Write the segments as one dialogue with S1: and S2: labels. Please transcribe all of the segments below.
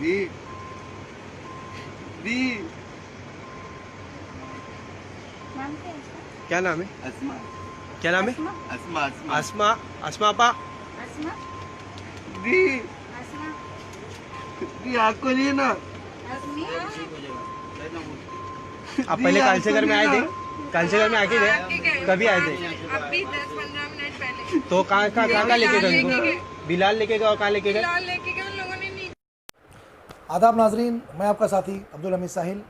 S1: दी दी
S2: नाम क्या है इसका?
S3: क्या नाम है?
S1: अस्मा
S3: क्या नाम है?
S2: अस्मा
S1: अस्मा अस्मा
S3: आसमा। आसमा पा।
S2: अस्मा
S1: दी
S2: अस्मा
S1: दी आपको नहीं ना
S2: अस्मी
S3: आप पहले कालसेगर में आए थे? कालसेगर में आके थे? कभी आए थे?
S4: अभी 10-15 मिनट पहले
S3: तो कहाँ लेके गए उनको? बिलाल लेके गए और कहाँ लेके गए?
S4: फिलहाल लेके गए उन लोगों ने नहीं।
S5: आदाब नाजरीन, मैं आपका साथी अब्दुल हमीद साहिल,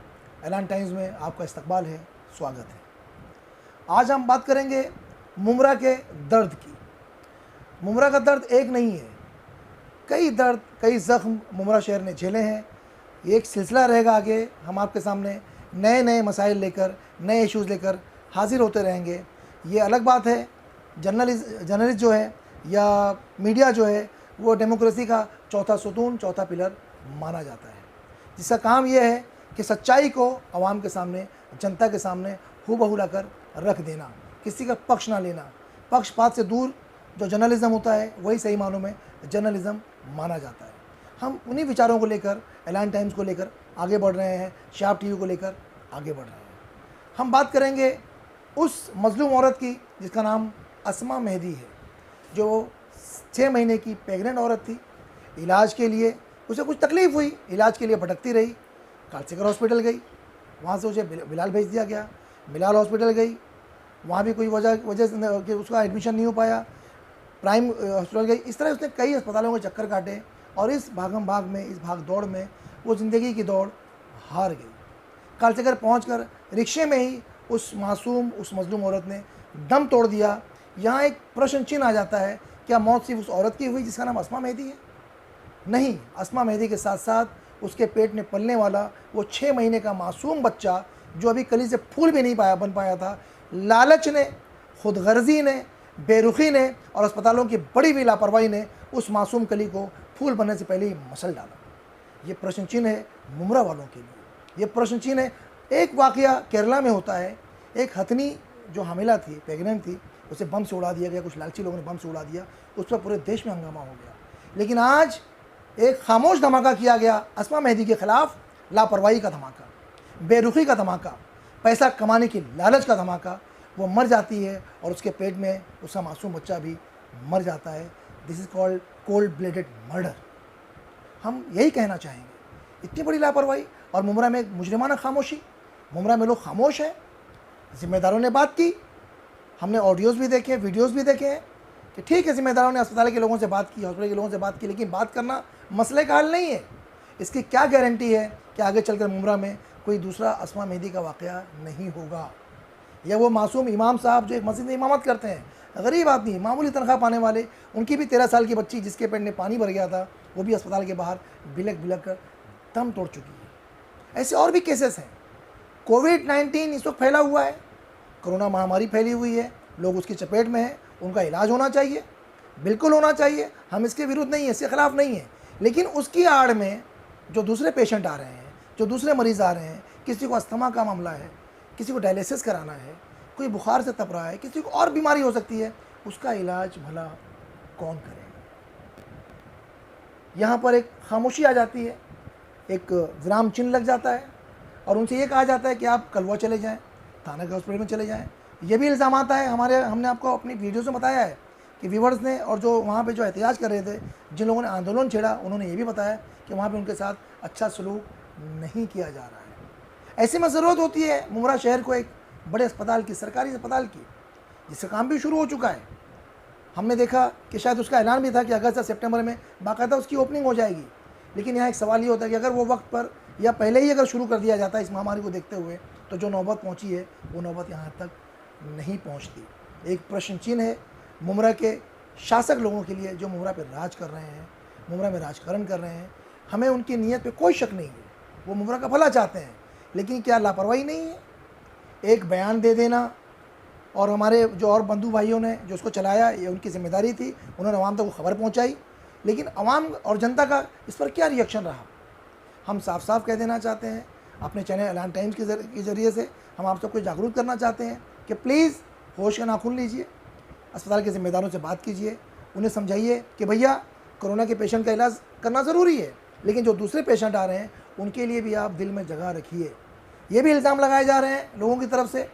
S5: ऐलान टाइम्स में आपका इस्तकबाल है, स्वागत है। आज हम बात करेंगे मुमरा के दर्द की। मुमरा का दर्द एक नहीं है, कई दर्द, कई ज़ख्म मुमरा शहर ने झेले हैं। ये एक सिलसिला रहेगा, आगे हम आपके सामने नए नए मसाइल लेकर, नए इश्यूज़ लेकर हाजिर होते रहेंगे। ये अलग बात है, जर्नलिस्ट जो है या मीडिया जो है वो डेमोक्रेसी का चौथा सुतून, चौथा पिलर माना जाता है, जिसका काम यह है कि सच्चाई को आवाम के सामने, जनता के सामने हूबहू लाकर रख देना, किसी का पक्ष ना लेना। पक्षपात से दूर जो जर्नलिज़्म होता है वही सही मानों में जर्नलिज़्म माना जाता है। हम उन्हीं विचारों को लेकर, ऐलान टाइम्स को लेकर आगे बढ़ रहे हैं, शाब टीवी को लेकर आगे बढ़ रहे हैं। हम बात करेंगे उस मजलूम औरत की जिसका नाम अस्मा मेहदी है, जो 6 महीने की प्रेग्नेंट औरत थी। इलाज के लिए उसे कुछ तकलीफ़ हुई, इलाज के लिए भटकती रही, कालसेकर हॉस्पिटल गई, वहाँ से उसे बिलाल भेज दिया गया। बिलाल हॉस्पिटल गई, वहाँ भी कोई वजह से कि उसका एडमिशन नहीं हो पाया। प्राइम हॉस्पिटल गई। इस तरह उसने कई अस्पतालों के चक्कर काटे और इस भागम भाग में, इस भाग दौड़ में वो ज़िंदगी की दौड़ हार गई। कालसेकर पहुंचकर रिक्शे में ही उस मासूम, उस मजलूम औरत ने दम तोड़ दिया। यहाँ एक प्रश्न चिन्ह आ जाता है, क्या मौत सिर्फ उस औरत की हुई जिसका नाम अस्मा मेहदी है? नहीं, अस्मा मेहदी के साथ साथ उसके पेट में पलने वाला वो 6 महीने का मासूम बच्चा, जो अभी कली से फूल भी नहीं बन पाया था, लालच ने, खुदगर्जी ने, बेरुखी ने और अस्पतालों की बड़ी हुई लापरवाही ने उस मासूम कली को फूल बनने से पहले ही मसल डाला। ये प्रश्न चिन्ह है मुमरा वालों के लिए, ये प्रश्न चिन्ह है। एक वाक़या केरला में होता है, एक हथनी जो हामिला थी, प्रेग्नेंट थी, उसे बम से उड़ा दिया गया, कुछ लालची लोगों ने बम से उड़ा दिया, उस पर पूरे देश में हंगामा हो गया। लेकिन आज एक खामोश धमाका किया गया अस्मा मेहदी के ख़िलाफ़, लापरवाही का धमाका, बेरुखी का धमाका, पैसा कमाने की लालच का धमाका। वो मर जाती है और उसके पेट में उसका मासूम बच्चा भी मर जाता है। This is called cold blooded murder. हम यही कहना चाहेंगे, इतनी बड़ी लापरवाही और मुमरा में एक मुजरिमाना खामोशी। मुमरा में लोग खामोश हैं, ज़िम्मेदारों ने बात की, हमने ऑडियोज़ भी देखे, वीडियोज़ भी देखे हैं कि ठीक है, ज़िम्मेदारों ने अस्पताल के लोगों से बात की, हॉस्पिटल के लोगों से बात की, लेकिन बात करना मसले का हल नहीं है। इसकी क्या गारंटी है कि आगे चलकर मुमरा में कोई दूसरा अस्मा मेहदी का वाक़या नहीं होगा, या वो मासूम इमाम साहब जो एक मस्जिद में इमामत करते हैं, गरीब आदमी, मामूली तनख्वाह पाने वाले, उनकी भी 13 साल की बच्ची जिसके पेट में पानी भर गया था, वो भी अस्पताल के बाहर बिलक बिलक कर दम तोड़ चुकी है। ऐसे और भी केसेस हैं। कोविड-19 इस वक्त फैला हुआ है, कोरोना महामारी फैली हुई है, लोग उसकी चपेट में हैं, उनका इलाज होना चाहिए, बिल्कुल होना चाहिए, हम इसके विरुद्ध नहीं हैं, इसके ख़िलाफ़ नहीं हैं। लेकिन उसकी आड़ में जो दूसरे पेशेंट आ रहे हैं, जो दूसरे मरीज़ आ रहे हैं, किसी को अस्थमा का मामला है, किसी को डायलिसिस कराना है, कोई बुखार से तप रहा है, किसी को और बीमारी हो सकती है, उसका इलाज भला कौन करेगा? यहाँ पर एक खामोशी आ जाती है, एक विराम चिन्ह लग जाता है और उनसे ये कहा जाता है कि आप कलवा चले जाएं, थाना के हॉस्पिटल में चले जाएं। ये भी इल्ज़ाम आता है, हमने आपको अपनी वीडियो से बताया है कि व्यूवर्स ने और जो वहाँ पे जो एहतजाज कर रहे थे, जिन लोगों ने आंदोलन छेड़ा, उन्होंने ये भी बताया कि वहाँ पे उनके साथ अच्छा सलूक नहीं किया जा रहा है। ऐसे में ज़रूरत होती है मुमरा शहर को एक बड़े अस्पताल की, सरकारी अस्पताल की, जिसका काम भी शुरू हो चुका है। हमने देखा कि शायद उसका ऐलान भी था कि अगस्त या सितंबर में बाकायदा उसकी ओपनिंग हो जाएगी। लेकिन यहाँ एक सवाल ये होता है कि अगर वो वक्त पर या पहले ही अगर शुरू कर दिया जाता है इस महामारी को देखते हुए, तो जो नौबत पहुँची है वो नौबत यहाँ तक नहीं पहुँचती। एक प्रश्न चिन्ह है मुमरा के शासक लोगों के लिए, जो मुमरा पर राज कर रहे हैं, मुमरा में राजकारण कर रहे हैं। हमें उनकी नीयत पे कोई शक नहीं है, वो मुमरा का भला चाहते हैं, लेकिन क्या लापरवाही नहीं है? एक बयान दे देना, और हमारे जो और बंधु भाइयों ने जो उसको चलाया, ये उनकी जिम्मेदारी थी, उन्होंने आवाम तक वो खबर पहुंचाई, लेकिन आवाम और जनता का इस पर क्या रिएक्शन रहा? हम साफ साफ कह देना चाहते हैं, अपने चैनल ऐलान टाइम्स के ज़रिए से हम आप सबको जागरूक करना चाहते हैं कि प्लीज़ होश का नाखून लीजिए, अस्पताल के ज़िम्मेदारों से बात कीजिए, उन्हें समझाइए कि भैया कोरोना के पेशेंट का इलाज करना ज़रूरी है, लेकिन जो दूसरे पेशेंट आ रहे हैं उनके लिए भी आप दिल में जगह रखिए। ये भी इल्ज़ाम लगाए जा रहे हैं लोगों की तरफ से,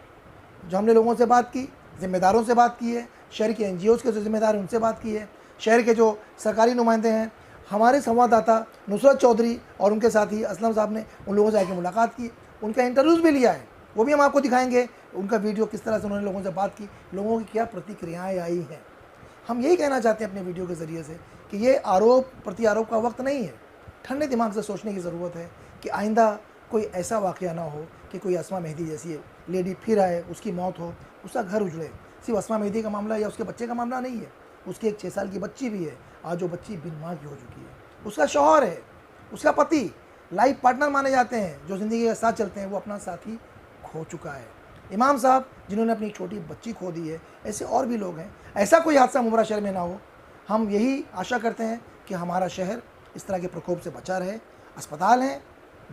S5: जो हमने लोगों से बात की, ज़िम्मेदारों से बात की है, शहर के NGOs के जो ज़िम्मेदार हैं उनसे बात की है, शहर के जो सरकारी नुमाइंदे हैं, हमारे संवाददाता नुसरत चौधरी और उनके साथी असलम साहब ने उन लोगों से आकर मुलाकात की, उनका इंटरव्यूज़ भी लिया है, वो भी हम आपको दिखाएंगे। उनका वीडियो किस तरह से उन्होंने लोगों से बात की, लोगों की क्या प्रतिक्रियाएँ आई हैं। हम यही कहना चाहते हैं अपने वीडियो के ज़रिए से कि ये आरोप प्रत्यारोप का वक्त नहीं है। ठंडे दिमाग से सोचने की ज़रूरत है कि आइंदा कोई ऐसा वाक़या ना हो कि कोई अस्मा मेहदी जैसी लेडी फिर आए, उसकी मौत हो, उसका घर उजड़े। सिर्फ अस्मा मेहदी का मामला या उसके बच्चे का मामला नहीं है, उसकी एक 6 साल की बच्ची भी है आज, जो बच्ची बिन माँ की हो चुकी है। उसका शौहर है, उसका पति लाइफ पार्टनर माने जाते हैं, जो ज़िंदगी के साथ चलते हैं, वो अपना साथी खो चुका है। इमाम साहब जिन्होंने अपनी छोटी बच्ची खो दी है, ऐसे और भी लोग हैं। ऐसा कोई हादसा मुमरा शहर में ना हो, हम यही आशा करते हैं कि हमारा शहर इस तरह के प्रकोप से बचा रहे। अस्पताल हैं,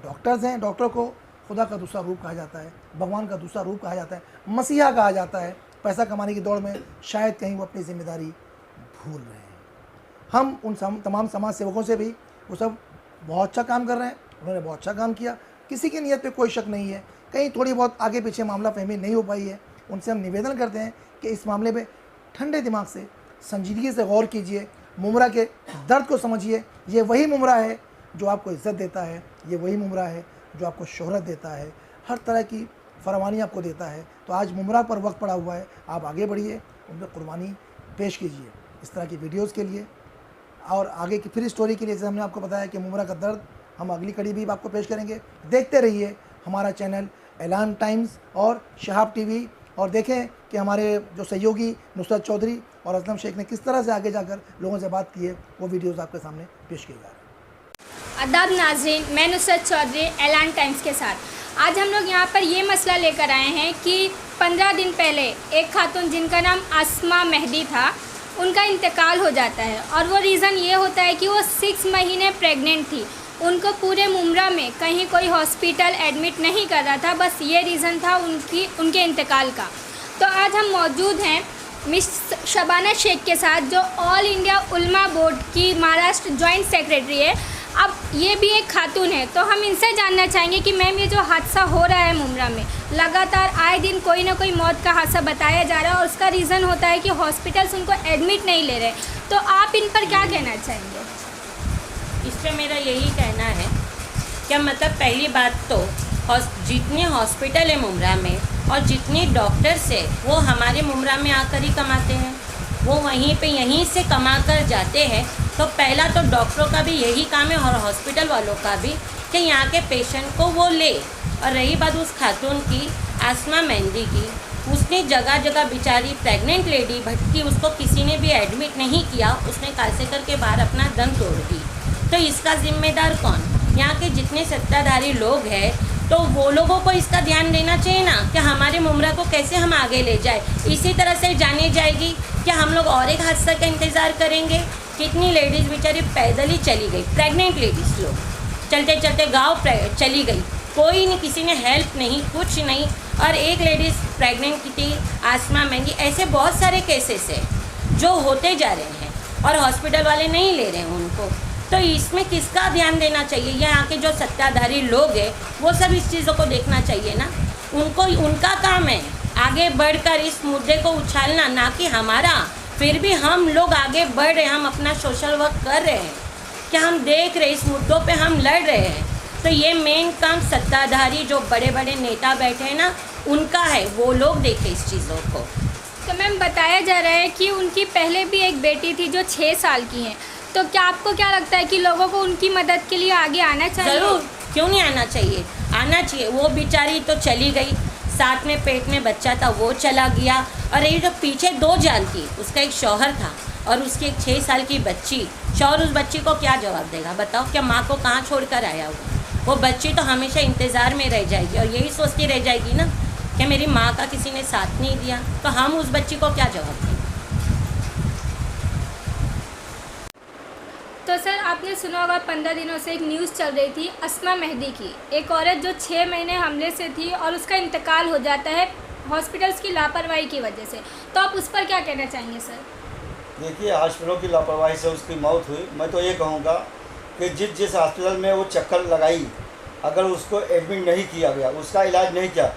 S5: डॉक्टर्स हैं, डॉक्टर को खुदा का दूसरा रूप कहा जाता है, भगवान का दूसरा रूप कहा जाता है, मसीहा कहा जाता है। पैसा कमाने की दौड़ में शायद कहीं वो अपनी ज़िम्मेदारी भूल रहे हैं। हम उन तमाम समाज सेवकों से भी, वो सब बहुत अच्छा काम कर रहे हैं, उन्होंने बहुत अच्छा काम किया, किसी की नीयत पे कोई शक नहीं है। कहीं थोड़ी बहुत आगे पीछे मामला फहमी नहीं हो पाई है, उनसे हम निवेदन करते हैं कि इस मामले में ठंडे दिमाग से संजीदगी से गौर कीजिए, मुमरा के दर्द को समझिए। ये वही मुमरा है जो आपको इज़्ज़त देता है, ये वही मुमरा है जो आपको शोहरत देता है, हर तरह की फरमानी आपको देता है। तो आज मुमरा पर वक्त पड़ा हुआ है, आप आगे बढ़िए, उन पर कुर्बानी पेश कीजिए। इस तरह की वीडियोज़ के लिए और आगे की फिर स्टोरी के लिए, जैसे हमने आपको बताया कि मुमरा का दर्द, हम अगली कड़ी भी आपको पेश करेंगे। देखते रहिए हमारा चैनल ऐलान टाइम्स और शहाब टीवी, और देखें कि हमारे जो सहयोगी नुसरत चौधरी और असलम शेख ने किस तरह से आगे जाकर लोगों से बात की है, वो वीडियोज़ आपके सामने पेश किए जा रहे हैं।
S6: आदाब नाज़रीन, मैं नुसरत चौधरी ऐलान टाइम्स के साथ। आज हम लोग यहाँ पर ये मसला लेकर आए हैं कि 15 दिन पहले एक खातून जिनका नाम अस्मा मेहदी था, उनका इंतकाल हो जाता है, और वो रीज़न ये होता है कि वो 6 महीने प्रेग्नेंट थी। उनको पूरे मुमरा में कहीं कोई हॉस्पिटल एडमिट नहीं कर रहा था, बस ये रीज़न था उनके इंतकाल का। तो आज हम मौजूद हैं मिस शबाना शेख के साथ, जो ऑल इंडिया उलमा बोर्ड की महाराष्ट्र जॉइंट सेक्रेटरी है। अब ये भी एक खातून है, तो हम इनसे जानना चाहेंगे कि मैम ये जो हादसा हो रहा है मुमरा में, लगातार आए दिन कोई ना कोई मौत का हादसा बताया जा रहा है, और उसका रीज़न होता है कि हॉस्पिटल्स उनको एडमिट नहीं ले रहे, तो आप इन पर क्या कहना चाहेंगे?
S7: इस पर मेरा यही कहना है कि मतलब पहली बात तो जितने हॉस्पिटल है मुमरा में और जितने डॉक्टर्स है, वो हमारे मुमरा में आकर ही कमाते हैं, वो वहीं पे यहीं से कमा कर जाते हैं। तो पहला तो डॉक्टरों का भी यही काम है और हॉस्पिटल वालों का भी, कि यहाँ के पेशेंट को वो ले। और रही बात उस खातून की, अस्मा मेहदी की, उसने जगह जगह बेचारी प्रेग्नेंट लेडी भटकी, उसको किसी ने भी एडमिट नहीं किया, उसने कैसे करके बाहर अपना दम तोड़ दी। तो इसका जिम्मेदार कौन? यहाँ के जितने सत्ताधारी लोग हैं, तो वो लोगों को इसका ध्यान देना चाहिए ना, कि हमारे मुमरा को कैसे हम आगे ले जाए। इसी तरह से जानी जाएगी कि हम लोग और एक हादसा का इंतज़ार करेंगे। कितनी लेडीज़ बेचारी पैदल ही चली गई, प्रेग्नेंट लेडीज़ लोग चलते चलते गाँव चली गई, कोई नहीं, किसी ने हेल्प नहीं, कुछ नहीं। और एक लेडीज़ प्रेग्नेंट की थी, अस्मा मेहदी। ऐसे बहुत सारे केसेस हैं जो होते जा रहे हैं और हॉस्पिटल वाले नहीं ले रहे हैं उनको। तो इसमें किसका ध्यान देना चाहिए? यहाँ के जो सत्ताधारी लोग हैं, वो सब इस चीज़ों को देखना चाहिए ना। उनका काम है आगे बढ़कर इस मुद्दे को उछालना, ना कि हमारा। फिर भी हम लोग आगे बढ़ रहे हैं, हम अपना सोशल वर्क कर रहे हैं, कि हम देख रहे, इस मुद्दों पे हम लड़ रहे हैं। तो ये मेन काम सत्ताधारी जो बड़े बड़े नेता बैठे हैं ना, उनका है, वो लोग देखें इस चीज़ों को।
S6: तो मैम बताया जा रहा है कि उनकी पहले भी एक बेटी थी जो 6 साल की है, तो क्या आपको क्या लगता है कि लोगों को उनकी मदद के लिए आगे आना चाहिए?
S7: ज़रूर, क्यों नहीं आना चाहिए, आना चाहिए। वो बेचारी तो चली गई, साथ में पेट में बच्चा था वो चला गया, और ये जो पीछे 2 जान थी, उसका एक शौहर था और उसकी एक 6 साल की बच्ची। शौहर उस बच्ची को क्या जवाब देगा बताओ? क्या माँ को कहाँ छोड़ कर आया वो बच्ची तो हमेशा इंतज़ार में रह जाएगी और यही सोचती रह जाएगी ना कि मेरी माँ का किसी ने साथ नहीं दिया। तो हम उस बच्ची को क्या जवाब दें?
S6: तो सर, आपने सुना होगा 15 दिनों से एक न्यूज़ चल रही थी अस्मा मेहदी की, एक औरत जो 6 महीने हमले से थी और उसका इंतकाल हो जाता है हॉस्पिटल्स की लापरवाही की वजह से। तो आप उस पर क्या कहना चाहेंगे सर?
S8: देखिए, हॉस्पिटलों की लापरवाही से उसकी मौत हुई। मैं तो ये कहूँगा कि जिस हॉस्पिटल में वो चक्कर लगाई, अगर उसको एडमिट नहीं किया गया, उसका इलाज नहीं किया,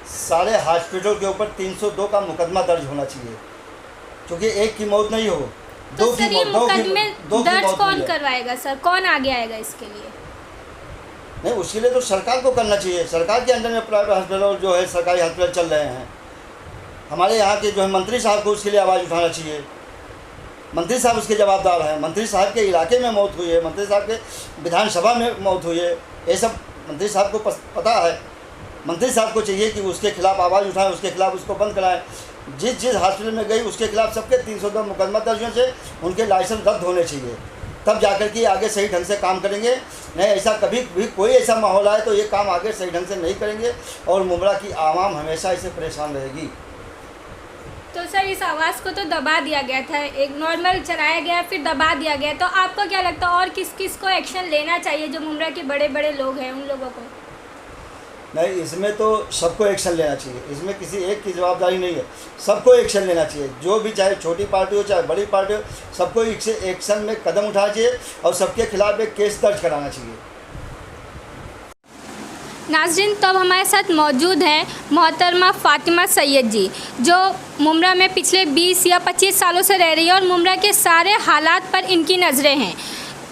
S8: सारे हॉस्पिटल के ऊपर 302 का मुकदमा दर्ज होना चाहिए, क्योंकि एक की मौत नहीं हो,
S6: तो
S8: दो
S6: सर
S8: की
S6: ये
S8: मौत,
S6: मुकदमे
S8: दो की
S6: दर्ज
S8: मौत
S6: कौन
S8: हुई है।
S6: करवाएगा सर, कौन आगे आएगा इसके लिए?
S8: नहीं, उसके लिए तो सरकार को करना चाहिए। सरकार के अंदर में प्राइवेट हॉस्पिटल जो है, सरकारी हॉस्पिटल चल रहे हैं, हमारे यहाँ के जो है मंत्री साहब को उसके लिए आवाज़ उठाना चाहिए। मंत्री साहब उसके जवाबदार हैं। मंत्री साहब के इलाके में मौत हुई है, मंत्री साहब के विधानसभा में मौत हुई है, ये सब मंत्री साहब को पता है। मंत्री साहब को चाहिए कि उसके खिलाफ आवाज़ उठाएं, उसके खिलाफ उसको बंद कराएं। जिस हॉस्पिटल में गई उसके खिलाफ सबके 302 मुकदमा दर्ज होने से उनके लाइसेंस रद्द होने चाहिए, तब जाकर के आगे सही ढंग से काम करेंगे। नहीं ऐसा कभी भी कोई ऐसा माहौल आए तो ये काम आगे सही ढंग से नहीं करेंगे और मुमरा की आवाम हमेशा इससे परेशान रहेगी।
S6: तो सर इस आवाज़ को तो दबा दिया गया था, एक नॉर्मल चलाया गया फिर दबा दिया गया, तो आपको क्या लगता है और किस किस को एक्शन लेना चाहिए जो मुमरा के बड़े बड़े लोग हैं उन लोगों को?
S8: नहीं, इसमें तो सबको एक्शन लेना चाहिए, इसमें किसी एक की जवाबदारी नहीं है, सबको एक्शन लेना चाहिए। जो भी, चाहे छोटी पार्टी हो चाहे बड़ी पार्टी हो, सबको एक्शन में कदम उठाना चाहिए और सबके खिलाफ एक केस दर्ज कराना चाहिए।
S6: नाज़रीन, तो अब हमारे साथ मौजूद हैं मोहतरमा फ़ातिमा सैयद जी, जो मुमरा में पिछले 20 या 25 सालों से रह रही है और मुमरा के सारे हालात पर इनकी नज़रें हैं।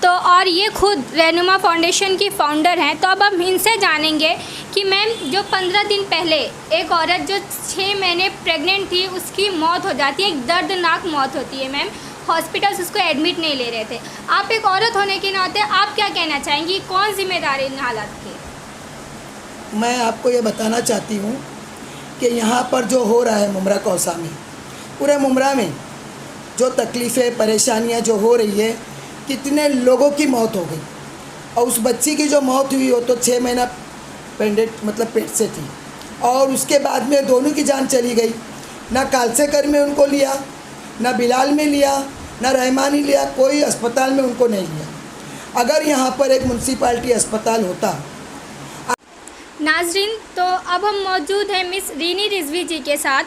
S6: तो और ये खुद रहनुमा फाउंडेशन की फाउंडर हैं। तो अब हम इनसे जानेंगे कि मैम, जो 15 दिन पहले एक औरत जो 6 महीने प्रेग्नेंट थी उसकी मौत हो जाती है, एक दर्दनाक मौत होती है मैम, हॉस्पिटल्स उसको एडमिट नहीं ले रहे थे। आप एक औरत होने के नाते आप क्या कहना चाहेंगी, कौन जिम्मेदार इन हालात की?
S5: मैं आपको ये बताना चाहती हूँ कि यहाँ पर जो हो रहा है मुमरा कौसा में, पूरे मुमरा में जो तकलीफ़ें परेशानियाँ जो हो रही है, कितने लोगों की मौत हो गई। और उस बच्ची की जो मौत हुई वो तो 6 महीना पेट से थी, और उसके बाद में दोनों की जान चली गई। ना कालसेकर में उनको लिया, ना बिलाल में लिया, ना रहमानी लिया, कोई अस्पताल में उनको नहीं लिया। अगर यहाँ पर एक म्यूनसिपाल्टी अस्पताल होता।
S6: नाजरीन, तो अब हम मौजूद हैं मिस रीनी रिजवी जी के साथ,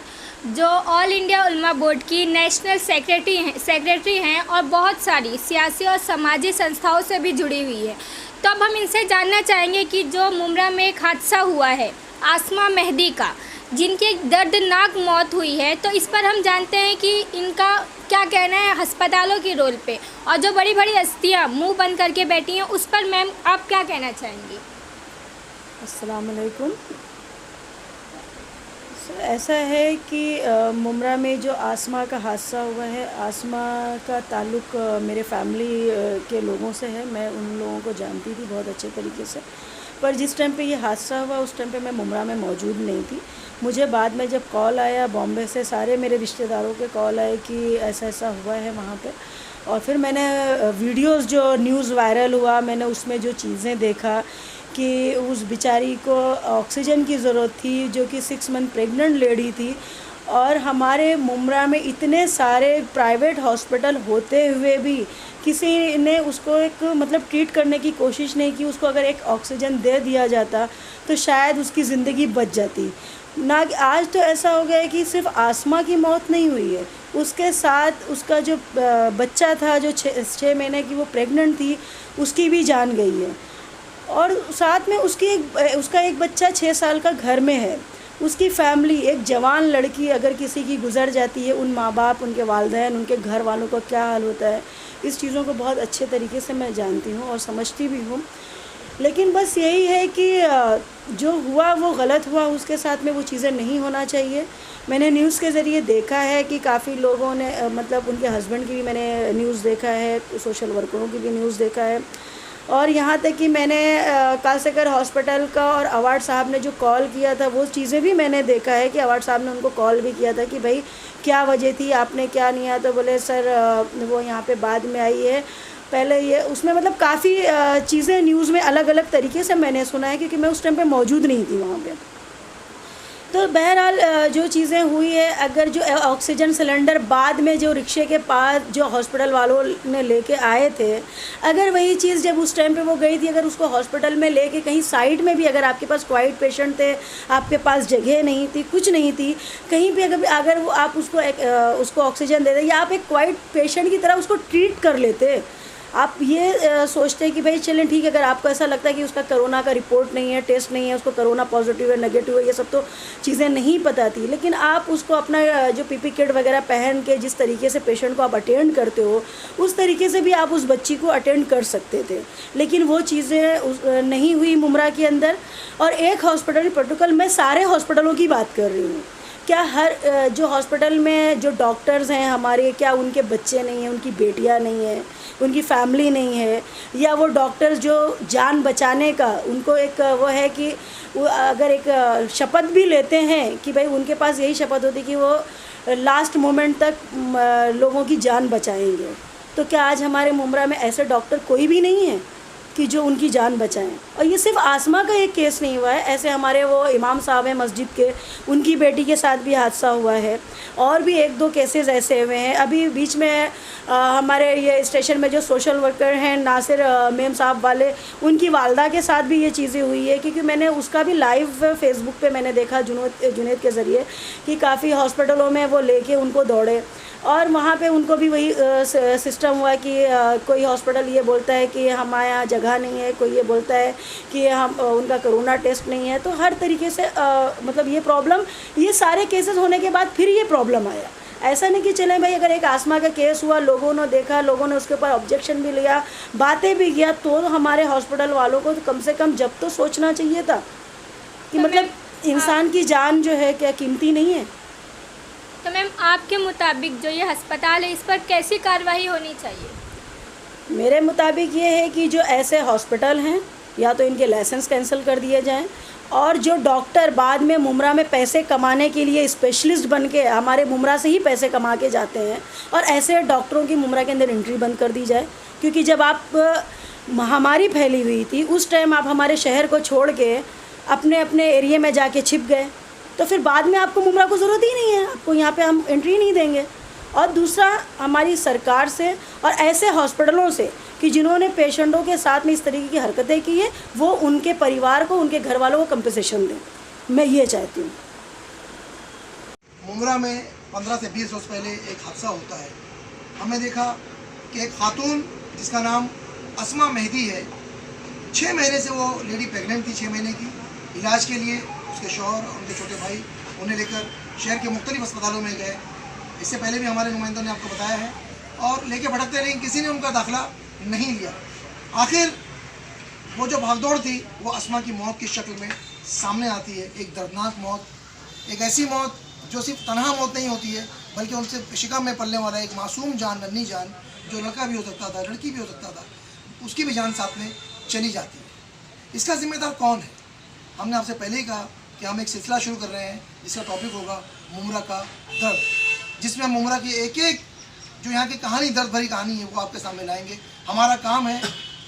S6: जो ऑल इंडिया उलमा बोर्ड की नेशनल सेक्रेटरी हैं और बहुत सारी सियासी और समाजी संस्थाओं से भी जुड़ी हुई है। तो अब हम इनसे जानना चाहेंगे कि जो मुमरा में एक हादसा हुआ है आसमा मेहदी का, जिनकी एक दर्दनाक मौत हुई है, तो इस पर हम जानते हैं कि इनका क्या कहना है अस्पतालों के रोल पे, और जो बड़ी बड़ी हस्तियाँ मुँह बंद करके बैठी हैं उस पर मैम आप क्या कहना चाहेंगी?
S9: अस्सलाम वालेकुम। ऐसा है कि मुमरा में जो आसमा का हादसा हुआ है, आसमा का ताल्लुक़ मेरे फैमिली के लोगों से है। मैं उन लोगों को जानती थी बहुत अच्छे तरीके से, पर जिस टाइम पे ये हादसा हुआ उस टाइम पे मैं मुमरा में मौजूद नहीं थी। मुझे बाद में जब कॉल आया बॉम्बे से, सारे मेरे रिश्तेदारों के कॉल आए कि ऐसा ऐसा हुआ है वहाँ पे, और फिर मैंने वीडियोस जो न्यूज़ वायरल हुआ, मैंने उसमें जो चीज़ें देखा कि उस बेचारी को ऑक्सीजन की ज़रूरत थी, जो कि 6 मंथ प्रेग्नेंट लेडी थी, और हमारे मुमरा में इतने सारे प्राइवेट हॉस्पिटल होते हुए भी किसी ने उसको एक ट्रीट करने की कोशिश नहीं की। उसको अगर एक ऑक्सीजन दे दिया जाता तो शायद उसकी ज़िंदगी बच जाती ना। आज तो ऐसा हो गया है कि सिर्फ आसमा की मौत नहीं हुई है, उसके साथ उसका जो बच्चा था जो 6 महीने की वो प्रेग्नेंट थी, उसकी भी जान गई है, और साथ में उसका एक बच्चा 6 साल का घर में है। उसकी फैमिली, एक जवान लड़की अगर किसी की गुजर जाती है, उन माँ बाप, उनके वालिदैन, उनके घर वालों का क्या हाल होता है, इस चीज़ों को बहुत अच्छे तरीके से मैं जानती हूँ और समझती भी हूँ। लेकिन बस यही है कि जो हुआ वो गलत हुआ, उसके साथ में वो चीज़ें नहीं होना चाहिए। मैंने न्यूज़ के ज़रिए देखा है कि काफ़ी लोगों ने उनके हस्बैंड की भी मैंने न्यूज़ देखा है, सोशल वर्करों की भी न्यूज़ देखा है, और यहाँ तक कि मैंने कालसेकर हॉस्पिटल का और अवार्ड साहब ने जो कॉल किया था वो चीज़ें भी मैंने देखा है कि अवार्ड साहब ने उनको कॉल भी किया था कि भाई क्या वजह थी, आपने क्या नहीं आया। तो बोले सर वो यहाँ पे बाद में आई है, पहले ये उसमें काफ़ी चीज़ें न्यूज़ में अलग अलग तरीके से मैंने सुना है, क्योंकि मैं उस टाइम पे मौजूद नहीं थी वहाँ पे। तो बहरहाल जो चीज़ें हुई है, अगर जो ऑक्सीजन सिलेंडर बाद में जो रिक्शे के पास जो हॉस्पिटल वालों ने लेके आए थे, अगर वही चीज़ जब उस टाइम पे वो गई थी, अगर उसको हॉस्पिटल में लेके कहीं साइड में भी अगर आपके पास कोविड पेशेंट थे, आपके पास जगह नहीं थी, कुछ नहीं थी, कहीं भी अगर वो आप उसको ऑक्सीजन दे दें या आप एक कोविड पेशेंट की तरह उसको ट्रीट कर लेते, आप ये सोचते हैं कि भाई चलें ठीक है, अगर आपको ऐसा लगता है कि उसका कोरोना का रिपोर्ट नहीं है, टेस्ट नहीं है, उसको कोरोना पॉजिटिव है, नेगेटिव है, ये सब तो चीज़ें नहीं पता थी, लेकिन आप उसको अपना जो पीपी किट वगैरह पहन के जिस तरीके से पेशेंट को आप अटेंड करते हो उस तरीके से भी आप उस बच्ची को अटेंड कर सकते थे, लेकिन वो चीज़ें नहीं हुई मुमरा के अंदर। और एक हॉस्पिटल प्रोटोकॉल, मैं सारे हॉस्पिटलों की बात कर रही हूँ, क्या हर जो हॉस्पिटल में जो डॉक्टर्स हैं हमारे, क्या उनके बच्चे नहीं हैं, उनकी बेटियां नहीं हैं, उनकी फैमिली नहीं है, या वो डॉक्टर्स जो जान बचाने का उनको एक वो है कि वो अगर एक शपथ भी लेते हैं कि भाई उनके पास यही शपथ होती कि वो लास्ट मोमेंट तक लोगों की जान बचाएंगे, तो क्या आज हमारे मुमरा में ऐसे डॉक्टर कोई भी नहीं है कि जो उनकी जान बचाएं? और ये सिर्फ आसमा का एक केस नहीं हुआ है, ऐसे हमारे वो इमाम साहब हैं मस्जिद के, उनकी बेटी के साथ भी हादसा हुआ है, और भी एक दो केसेस ऐसे हुए हैं। अभी बीच में हमारे ये स्टेशन में जो सोशल वर्कर हैं नासिर मेम साहब वाले, उनकी वालदा के साथ भी ये चीज़ें हुई है, क्योंकि मैंने उसका भी लाइव फेसबुक पे मैंने देखा जुनैद के ज़रिए कि काफ़ी हॉस्पिटलों में वो लेके उनको दौड़े, और वहाँ पे उनको भी वही सिस्टम हुआ कि कोई हॉस्पिटल ये बोलता है कि हमारे यहाँ जगह नहीं है, कोई ये बोलता है कि हम उनका कोरोना टेस्ट नहीं है, तो हर तरीके से मतलब ये प्रॉब्लम, ये सारे केसेस होने के बाद फिर ये प्रॉब्लम आया। ऐसा नहीं कि चलें भाई अगर एक आसमा का केस हुआ, लोगों ने देखा, लोगों ने उसके ऊपर ऑब्जेक्शन भी लिया, बातें भी किया, तो हमारे हॉस्पिटल वालों को तो कम से कम जब तो सोचना चाहिए था कि
S6: तो
S9: मतलब इंसान की जान जो है क्या कीमती नहीं है।
S6: तो मैम आपके मुताबिक जो ये अस्पताल है इस पर कैसी कार्रवाई होनी चाहिए?
S9: मेरे मुताबिक ये है कि जो ऐसे हॉस्पिटल हैं या तो इनके लाइसेंस कैंसिल कर दिए जाएं, और जो डॉक्टर बाद में मुमरा में पैसे कमाने के लिए स्पेशलिस्ट बन के हमारे मुमरा से ही पैसे कमा के जाते हैं, और ऐसे डॉक्टरों की मुमरा के अंदर एंट्री बंद कर दी जाए। क्योंकि जब आप महामारी फैली हुई थी उस टाइम आप हमारे शहर को छोड़ के अपने अपने एरिया में जाके छिप गए, तो फिर बाद में आपको मुमरा को ज़रूरत ही नहीं है, आपको यहाँ पे हम एंट्री नहीं देंगे। और दूसरा हमारी सरकार से और ऐसे हॉस्पिटलों से कि जिन्होंने पेशेंटों के साथ में इस तरीके की हरकतें की है, वो उनके परिवार को, उनके घर वालों को कंपनसेशन दें, मैं ये चाहती हूँ।
S5: मुमरा में 15 से 20 रोज़ पहले एक हादसा होता है। हमने देखा कि एक खातून जिसका नाम अस्मा मेहदी है, 6 महीने से वो लेडी प्रेग्नेंट थी, 6 महीने की। इलाज के लिए उसके शौहर और उनके छोटे भाई उन्हें लेकर शहर के मुख्तलिफ अस्पतालों में गए। इससे पहले भी हमारे नुमाइंदों ने आपको बताया है, और लेके भटकते, लेकिन किसी ने उनका दाखिला नहीं लिया। आखिर वो जो भागदौड़ थी वो अस्मा की मौत की शक्ल में सामने आती है। एक दर्दनाक मौत, एक ऐसी मौत जो सिर्फ तनहा मौत नहीं होती है, बल्कि उनसे शिकम में पलने वाला एक मासूम जान, नन्ही जान, जो लड़का भी हो सकता था, लड़की भी हो सकता था, उसकी भी जान साथ में चली जाती है। इसका जिम्मेदार कौन है? हमने आपसे पहले ही कहा कि हम एक सिलसिला शुरू कर रहे हैं जिसका टॉपिक होगा मुमरा का दर्द, जिसमें हम मुमरा की एक एक जो यहाँ की कहानी, दर्द भरी कहानी है, वो आपके सामने लाएंगे। हमारा काम है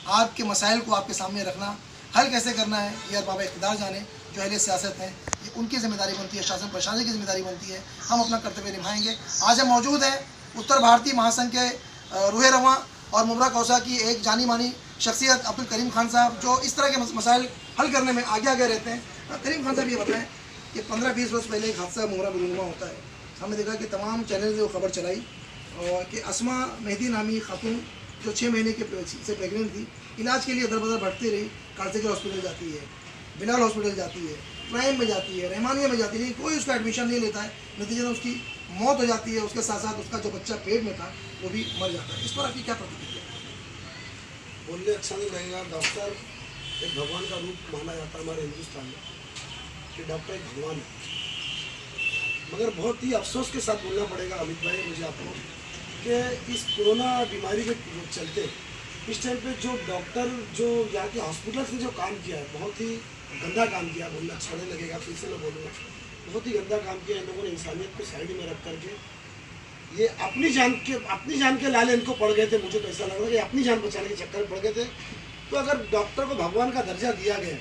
S5: आपके मसाइल को आपके सामने रखना, हल कैसे करना है ये अरबाब इक़्तिदार जाने, जो अहले सियासत हैं, ये उनकी जिम्मेदारी बनती है, शासन प्रशासन की जिम्मेदारी बनती है। हम अपना कर्तव्य निभाएंगे। आज हम मौजूद हैं उत्तर भारतीय महासंघ के रूह रवां और मुमरा कौसा की एक जानी मानी शख्सियत अब्दुल करीम खान साहब, जो इस तरह के मसाइल हल करने में आगे आगे रहते हैं। करीम खान साहब ये बताएं कि 15-20 रोज़ पहले एक हादसा मुमरा में रूनुमा होता है। हमने देखा कि तमाम चैनल ने वो खबर चलाई और कि अस्मा मेहदी नामी खातून जो 6 महीने के से प्रेगनेंट थी, इलाज के लिए दर बदर बढ़ती रही। कालसेगर हॉस्पिटल जाती है, बिलाल हॉस्पिटल जाती है, प्राइम में जाती है, रहमानिया में जाती है, कोई उसका एडमिशन नहीं लेता है। नतीजे में उसकी मौत हो जाती है। उसके साथ साथ उसका जो बच्चा पेट में था वो भी मर जाता है। इस पर आपकी क्या प्रतिक्रिया?
S10: बोलने अच्छा नहीं लगेगा। डॉक्टर एक भगवान का रूप माना जाता है हमारे हिंदुस्तान में, कि डॉक्टर एक भगवान है। मगर बहुत ही अफसोस के साथ बोलना पड़ेगा अमित भाई मुझे आपको, कि इस कोरोना बीमारी के चलते इस टाइम पे जो डॉक्टर, जो यहाँ के हॉस्पिटल से जो काम किया है, बहुत ही गंदा काम किया। बोलना अच्छा नहीं लगेगा, फिर से मैं बोलूँगा, बहुत ही गंदा काम किया। इन लोगों ने इंसानियत को साइड में रख करके ये अपनी जान के लाले इनको पड़ गए थे। मुझे तो ऐसा लग रहा है कि अपनी जान बचाने के चक्कर में पड़ गए थे। तो अगर डॉक्टर को भगवान का दर्जा दिया गया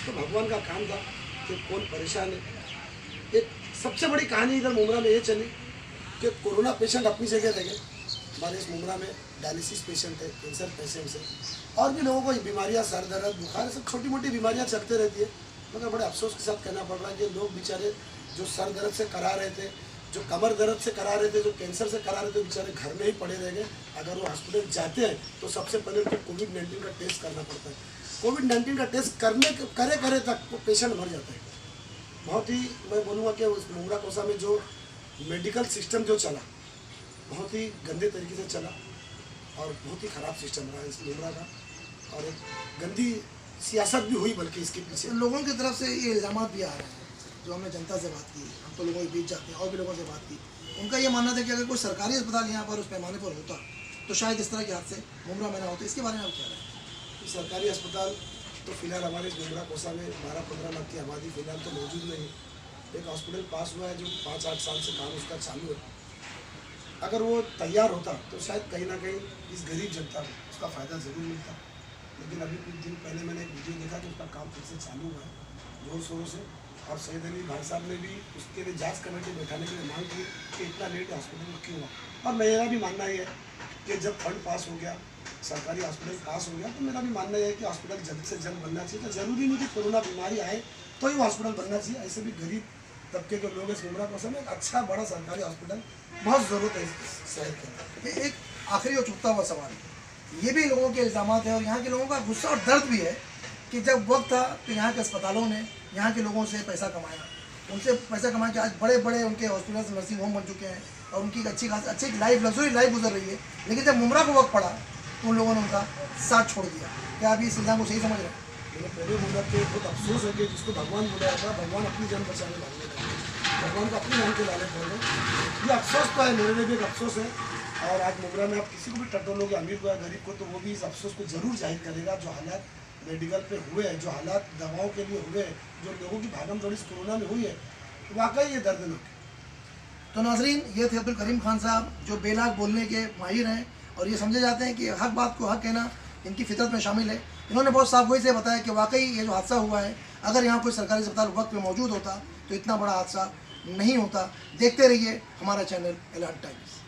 S10: तो भगवान का काम था कि कौन परेशान है। एक सबसे बड़ी कहानी इधर मुमरा में ये चली कि कोरोना पेशेंट अपनी जगह रह गए। हमारे इस मुमरा में डायलिसिस पेशेंट है, कैंसर पेशेंट्स है, और भी लोगों को बीमारियाँ, सर दर्द, बुखार, सब छोटी मोटी बीमारियाँ चलते रहती है। मगर बड़े अफसोस के साथ कहना पड़ रहा है कि लोग बेचारे जो सर दर्द से करा रहे थे, जो कमर दर्द से करा रहे थे, जो कैंसर से करा रहे थे, बेचारे घर में ही पड़े रह गए। अगर वो हॉस्पिटल जाते हैं तो सबसे पहले उनको कोविड-19 का टेस्ट करना पड़ता है। कोविड-19 का टेस्ट करे तक वो पेशेंट मर जाता है। बहुत ही मैं बोलूँगा कि उस मुमरा कोसा में जो मेडिकल सिस्टम जो चला, बहुत ही गंदे तरीके से चला और बहुत ही ख़राब सिस्टम रहा इस मुमरा का, और एक गंदी सियासत भी हुई बल्कि इसके पीछे।
S5: लोगों की तरफ से ये इल्ज़ाम भी आ रहे हैं, जो हमने जनता से बात की, हम तो लोगों के बीच जाते हैं और भी लोगों से बात की, उनका ये मानना था कि अगर कोई सरकारी अस्पताल यहाँ पर उस पैमाने पर होता तो शायद इस तरह के हादसे मुमरा में ना होते। इसके बारे में आप क्या राय है?
S10: सरकारी अस्पताल तो फिलहाल हमारे इस मुमरा कोसा में 12-15 लाख की आबादी फिलहाल तो मौजूद नहीं। एक हॉस्पिटल पास हुआ है जो 5-8 साल से काम उसका चालू है। अगर वो तैयार होता तो शायद कहीं ना कहीं इस गरीब जनता को उसका फ़ायदा ज़रूर मिलता। लेकिन अभी कुछ दिन पहले मैंने एक वीडियो देखा कि उसका काम फिर से चालू हुआ है जोर शोरों से, और सैयद अली भाई साहब ने भी उसके लिए जांच कमेटी बैठाने के लिए मांग की कि इतना लेट हॉस्पिटल में क्यों हुआ। और मेरा भी मानना ये है कि जब फंड पास हो गया, सरकारी हॉस्पिटल पास हो गया, तो मेरा भी मानना है कि हॉस्पिटल जल्द से जल्द बनना चाहिए। तो ज़रूरी नहीं कि कोरोना बीमारी आए तो ही हॉस्पिटल बनना चाहिए। ऐसे भी गरीब तबके के लोग इस मुमरा कोसा में एक अच्छा बड़ा सरकारी हॉस्पिटल बहुत ज़रूरत है इस शहर के। एक आखिरी और छूटता हुआ सवाल, ये भी लोगों के इल्ज़ाम है और यहाँ के लोगों का गुस्सा और दर्द भी है कि जब वक्त था तो यहाँ के अस्पतालों ने यहाँ के लोगों से पैसा कमाया, उनसे पैसा कमा के आज बड़े बड़े उनके हॉस्पिटल नर्सिंग होम बन चुके हैं और उनकी अच्छी लाइफ, लग्जरी लाइफ गुजर रही है। लेकिन जब मुमरा को वक्त पड़ा तो उन लोगों ने उनका साथ छोड़ दिया। क्या आप इस इल्ज़ाम को सही समझ रहे हैं? मेरे पहले मुमरा पे बहुत अफसोस है कि जिसको भगवान बुलाया था, भगवान अपनी जान बचाने वाले थे, भगवान को अपनी जान के लाले बोल रहे। ये अफसोस तो है, मेरे लिए भी एक अफसोस है। और आज मुमरा में आप किसी को भी टटोलोगे, अमीर को या गरीब को, तो वो भी इस अफसोस को ज़रूर जाहिर करेगा। जो हालात मेडिकल पे हुए हैं, जो हालात दवाओं के लिए हुए हैं, जो लोगों की भागम दौड़ी इस कोरोना में हुई है, वाकई ये दर्दनाक है।
S5: तो नाजरीन, ये थे अब्दुल करीम खान साहब, जो बेलाग बोलने के माहिर हैं और ये समझे जाते हैं कि हक बात को हक कहना इनकी फितरत में शामिल है। इन्होंने बहुत साफगोई से बताया कि वाकई ये जो हादसा हुआ है, अगर यहाँ कोई सरकारी अस्पताल वक्त में मौजूद होता तो इतना बड़ा हादसा नहीं होता। देखते रहिए हमारा चैनल एलान टाइम्स।